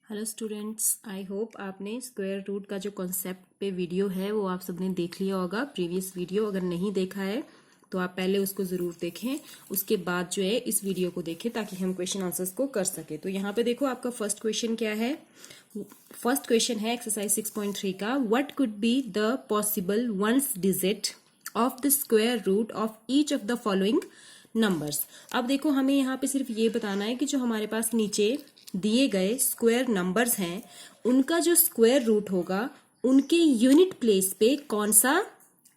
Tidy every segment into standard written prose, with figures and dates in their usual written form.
Hello students, I hope आपने square root का जो कॉन्सेप्ट पे वीडियो है वो आप सबने देख लिया होगा। प्रीवियस वीडियो अगर नहीं देखा है तो आप पहले उसको ज़रूर देखें, उसके बाद जो है इस वीडियो को देखें ताकि हम क्वेश्चन आंसर्स को कर सके। तो यहाँ पे देखो आपका फर्स्ट क्वेश्चन क्या है। फर्स्ट क्वेश्चन है एक्सरसाइज 6.3 का, what could be the possible ones digit of the square root of each of the following numbers. अब देखो हमें यहाँ पे सिर्फ ये बताना है कि जो हमारे पास नीचे दिए गए स्क्वायर नंबर्स हैं उनका जो स्क्वायर रूट होगा उनके यूनिट प्लेस पे कौन सा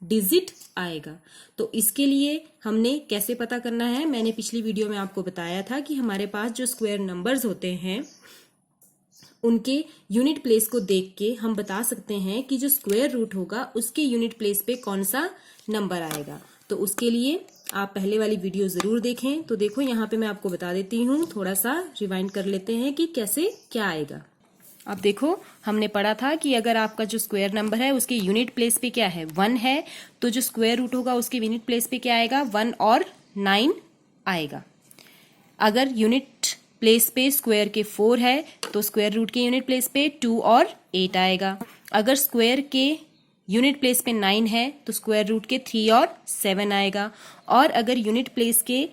डिजिट आएगा। तो इसके लिए हमने कैसे पता करना है, मैंने पिछली वीडियो में आपको बताया था कि हमारे पास जो स्क्वायर नंबर्स होते हैं उनके यूनिट प्लेस को देख के हम बता सकते हैं कि जो स्क्वायर रूट होगा उसके यूनिट प्लेस पे कौन सा नंबर आएगा। तो उसके लिए आप पहले वाली वीडियो जरूर देखें। तो देखो यहाँ पे मैं आपको बता देती हूँ, थोड़ा सा रिवाइंड कर लेते हैं कि कैसे क्या आएगा। अब देखो हमने पढ़ा था कि अगर आपका जो स्क्वायर नंबर है उसके यूनिट प्लेस पे क्या है 1 है, तो जो स्क्वायर रूट होगा उसके यूनिट प्लेस पे क्या आएगा 1 और 9 आएगा। अगर यूनिट प्लेस पे स्क्वायर के 4 है तो स्क्वायर रूट के यूनिट प्लेस पे 2 और 8 आएगा। अगर स्क्वायर के यूनिट प्लेस पे 9 है तो स्क्वायर रूट के 3 और 7 आएगा। और अगर यूनिट प्लेस के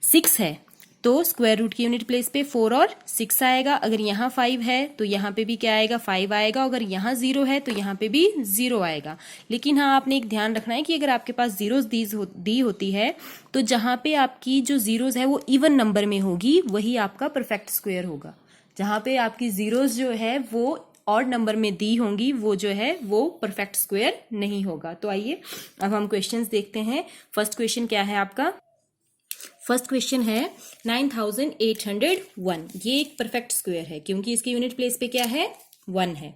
6 है तो स्क्वायर रूट की यूनिट प्लेस पे 4 और 6 आएगा। अगर यहाँ 5 है तो यहाँ पे भी क्या आएगा 5 आएगा। अगर यहाँ 0 है तो यहाँ पे भी 0 आएगा। लेकिन हाँ आपने एक ध्यान रखना है कि अगर आपके पास जीरोस दी होती है तो जहाँ पे आपकी जो जीरोस है वो इवन नंबर में होगी वही आपका परफेक्ट स्क्वायर होगा। जहाँ पे आपकी जीरोस जो है वो ऑड नंबर में दी होंगी वो जो है वो परफेक्ट स्क्वायर नहीं होगा। तो आइए अब हम क्वेश्चंस देखते हैं। फर्स्ट क्वेश्चन क्या है आपका, फर्स्ट क्वेश्चन है 9801। ये एक परफेक्ट स्क्वायर है क्योंकि इसके यूनिट प्लेस पे क्या है 1 है।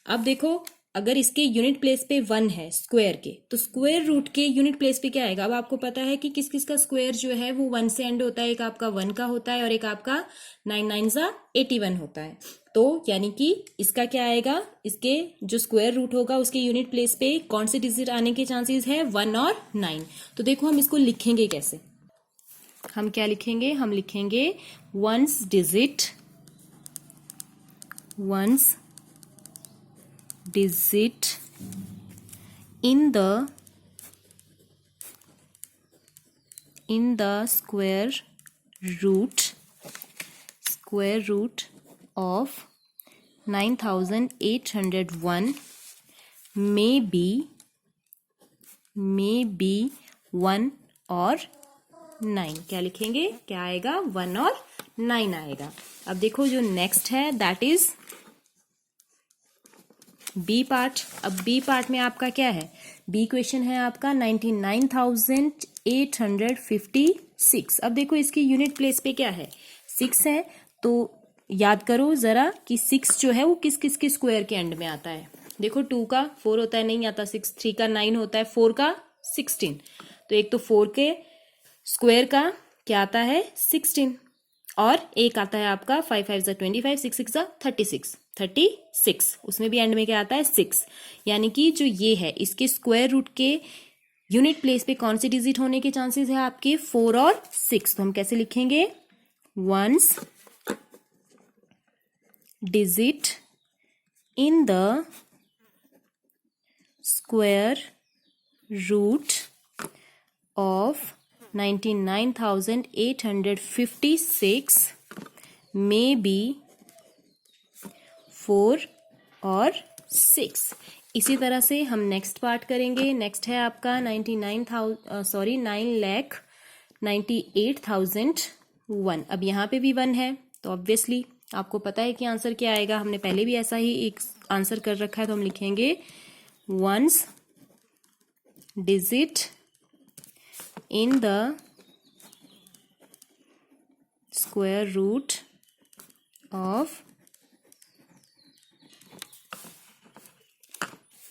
अब देखो अगर इसके यूनिट प्लेस पे 1 है स्क्वायर के तो स्क्वायर रूट के यूनिट प्लेस पे क्या आएगा। अब आपको पता है कि किस किस का स्क्वायर जो है वो 1 से एंड होता है, एक आपका 1 का होता है और एक आपका 9 9 81 होता है। तो यानी कि इसका क्या आएगा, इसके जो स्क्वायर रूट होगा उसके यूनिट प्लेस पे कौन से डिजिट आने के चांसेस है 1 और 9। तो देखो हम इसको लिखेंगे कैसे, हम क्या लिखेंगे, हम लिखेंगे ones digit in the square root of 9801 may be 1 और 9। क्या लिखेंगे, क्या आएगा 1 और 9 आएगा। अब देखो जो नेक्स्ट है दैट इज बी पार्ट। अब बी पार्ट में आपका क्या है, बी क्वेश्चन है आपका 99,856। अब देखो इसकी यूनिट प्लेस पे क्या है 6 है। तो याद करो जरा कि 6 जो है वो किस किस के स्क्वायर के एंड में आता है। देखो 2 का 4 होता है, नहीं आता 6, 3 का 9 होता है, 4 का 16। तो एक तो 4 के स्क्वायर का क्या आता है 16 और एक आता है आपका 5 5 25, 6 6 36, उसमें भी एंड में क्या आता है 6। यानी कि जो ये है इसके स्क्वायर रूट के यूनिट प्लेस पे कौन सी डिजिट होने के चांसेस है आपके 4 और 6। तो हम कैसे लिखेंगे, ones digit in the square root of 99,856 may be 4 और 6। इसी तरह से हम नेक्स्ट पार्ट करेंगे। नेक्स्ट है आपका 9,98,001। अब यहाँ पे भी 1 है तो ऑब्वियसली आपको पता है कि आंसर क्या आएगा। हमने पहले भी ऐसा ही एक आंसर कर रखा है। तो हम लिखेंगे ones digit in the square root of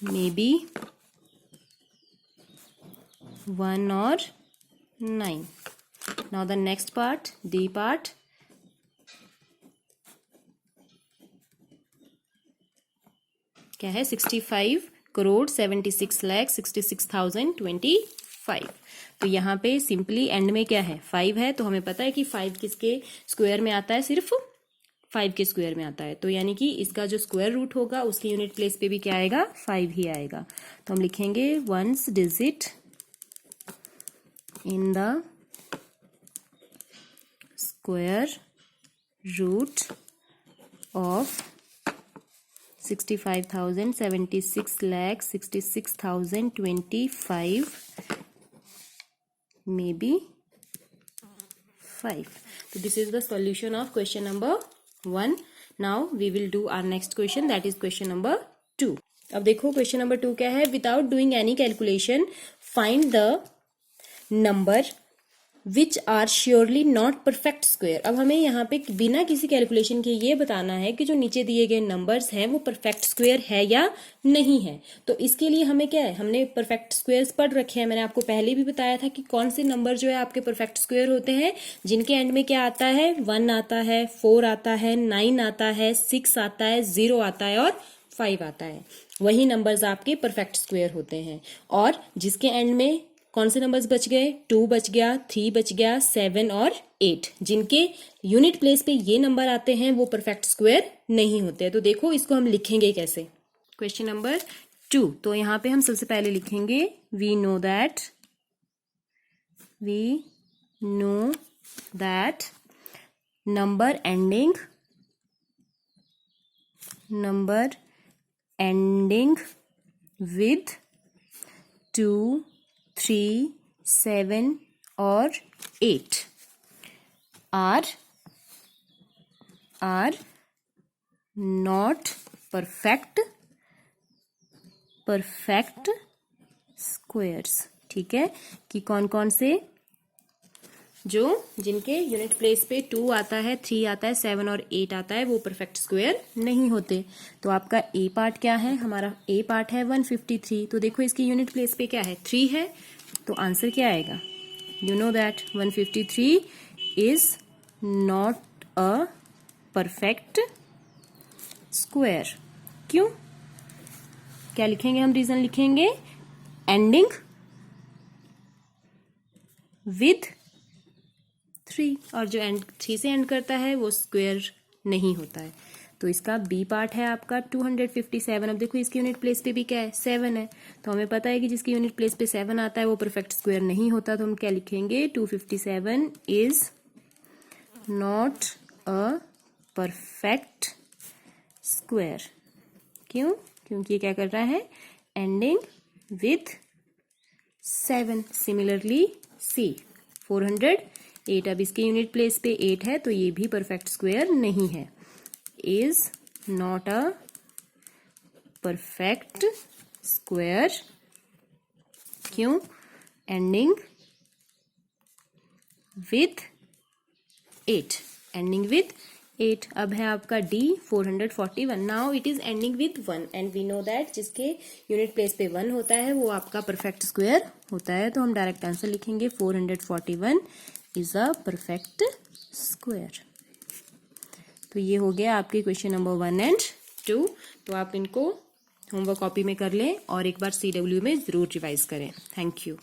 maybe 1 or 9। Now the next part, D part। क्या है 65,76,66,025। तो यहाँ पे सिंपली एंड में क्या है 5 है। तो हमें पता है कि 5 किसके स्क्वायर में आता है, सिर्फ 5 के स्क्वायर में आता है, तो यानी कि इसका जो स्क्वायर रूट होगा उसके यूनिट प्लेस पे भी क्या आएगा, 5 ही आएगा। तो हम लिखेंगे ones digit in the square root of 65,000 76,66,025 may be 5. So this is the solution of question number 1. Now we will do our next question, that is question number 2. अब देखो क्वेश्चन नंबर 2 क्या है, without doing any calculation find the number which are surely not perfect square. अब हमें यहाँ पे बिना किसी कैलकुलेशन के ये बताना है कि जो नीचे दिए गए नंबर्स हैं वो परफेक्ट स्क्वायर है या नहीं है। तो इसके लिए हमें क्या है, हमने परफेक्ट स्क्वायर्स पढ़ रखे हैं, मैंने आपको पहले भी बताया था कि कौन से नंबर जो है आपके परफेक्ट स्क्वायर होते हैं, जिनके एंड में क्या आता है, 1 आता है, 4 आता है, 9 आता है, 6 आता है, 0 आता है और 5 आता है, वही नंबर्स आपके परफेक्ट स्क्वायर होते हैं। और जिसके एंड में कौन से नंबर्स बच गए, 2 बच गया, 3 बच गया, 7 और 8, जिनके यूनिट प्लेस पे ये नंबर आते हैं वो परफेक्ट स्क्वायर नहीं होते। तो देखो इसको हम लिखेंगे कैसे। क्वेश्चन नंबर 2, तो यहाँ पे हम सबसे पहले लिखेंगे we know that number ending with 2, 3, 7 और 8 are not perfect squares। ठीक है, कि कौन कौन से, जिनके यूनिट प्लेस पे 2 आता है, 3 आता है, 7 और 8 आता है, वो परफेक्ट स्क्वायर नहीं होते। तो आपका ए पार्ट क्या है, हमारा ए पार्ट है 153। तो देखो इसकी यूनिट प्लेस पे क्या है, 3 है, तो आंसर क्या आएगा, you know that 153 is not a perfect square. क्यों, क्या लिखेंगे हम, रीजन लिखेंगे एंडिंग विद 3, और जो एंड 3 से एंड करता है वो स्क्वायर नहीं होता है। तो इसका बी पार्ट है आपका 257। अब देखो इसकी यूनिट प्लेस पे भी क्या है, 7 है, तो हमें पता है कि जिसकी यूनिट प्लेस पे 7 आता है वो परफेक्ट स्क्वायर नहीं होता। तो हम क्या लिखेंगे, 257 is not a perfect square. क्यों, क्योंकि ये क्या कर रहा है, एंडिंग विथ 7। सिमिलरली सी 408, अब इसके यूनिट प्लेस पे 8 है, तो ये भी परफेक्ट स्क्वायर नहीं है, is not a perfect square. क्यों, एंडिंग विथ 8, एंडिंग विथ 8। अब है आपका D 441। Now it is ending with 1 and we know that जिसके यूनिट प्लेस पे 1 होता है वो आपका परफेक्ट स्क्वायर होता है। तो हम डायरेक्ट आंसर लिखेंगे 441 इज अ परफेक्ट स्क्वायर। तो ये हो गया आपके क्वेश्चन नंबर 1 एंड 2। तो आप इनको होमवर्क कॉपी में कर लें और एक बार CW में जरूर रिवाइज करें। Thank you.